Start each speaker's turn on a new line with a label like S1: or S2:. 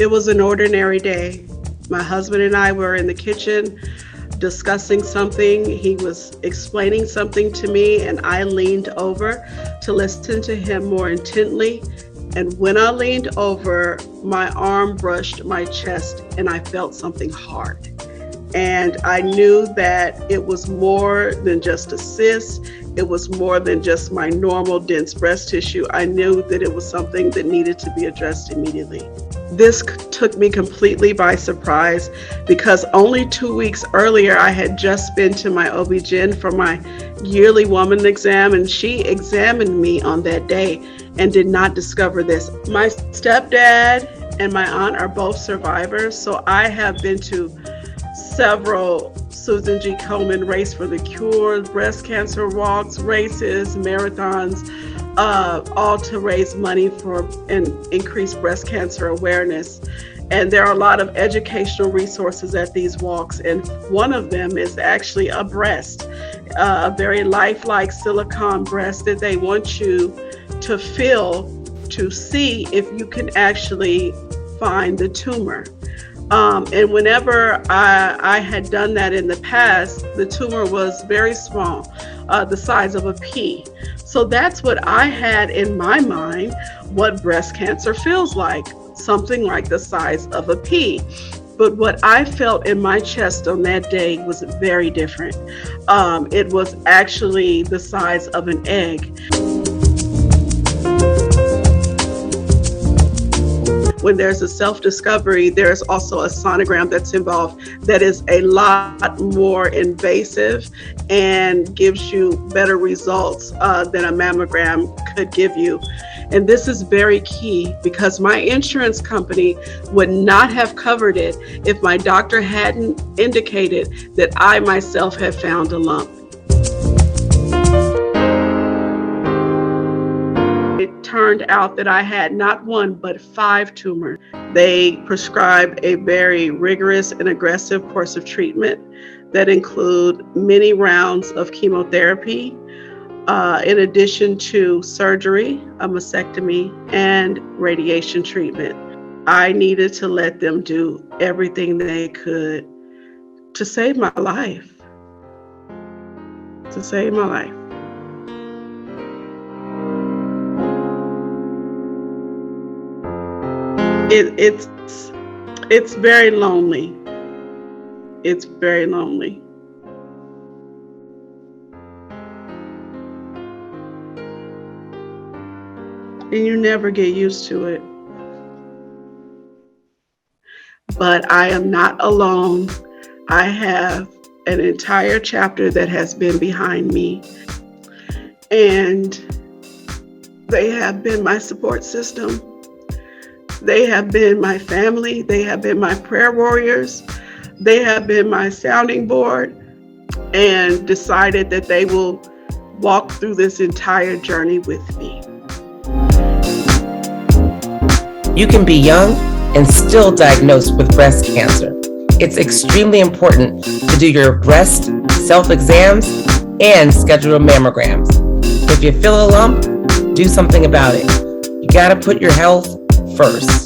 S1: It was an ordinary day. My husband and I were in the kitchen discussing something. He was explaining something to me, and I leaned over to listen to him more intently. And when I leaned over, my arm brushed my chest and I felt something hard. And I knew that it was more than just a cyst. It was more than just my normal dense breast tissue. I knew that it was something that needed to be addressed immediately. This took me completely by surprise because only 2 weeks earlier, I had just been to my OB-GYN for my yearly woman exam, and she examined me on that day and did not discover this. My stepdad and my aunt are both survivors, so I have been to several Susan G. Komen Race for the Cure, breast cancer walks, races, marathons, all to raise money for and increase breast cancer awareness. And there are a lot of educational resources at these walks, and one of them is actually a breast, a very lifelike silicone breast that they want you to feel to see if you can actually find the tumor. And whenever I had done that in the past, the tumor was very small, the size of a pea. So that's what I had in my mind, what breast cancer feels like, something like the size of a pea. But what I felt in my chest on that day was very different. It was actually the size of an egg. When there's a self-discovery, there's also a sonogram that's involved that is a lot more invasive and gives you better results than a mammogram could give you. And this is very key because my insurance company would not have covered it if my doctor hadn't indicated that I myself had found a lump. It turned out that I had not one, but 5 tumors. They prescribed a very rigorous and aggressive course of treatment that include many rounds of chemotherapy, in addition to surgery, a mastectomy, and radiation treatment. I needed to let them do everything they could to save my life. To save my life. It's very lonely. It's very lonely. And you never get used to it. But I am not alone. I have an entire chapter that has been behind me. And they have been my support system. They have been my family. They have been my prayer warriors. They have been my sounding board and decided that they will walk through this entire journey with me.
S2: You can be young and still diagnosed with breast cancer. It's extremely important to do your breast self-exams and schedule mammograms. If you feel a lump, do something about it. You gotta put your health first.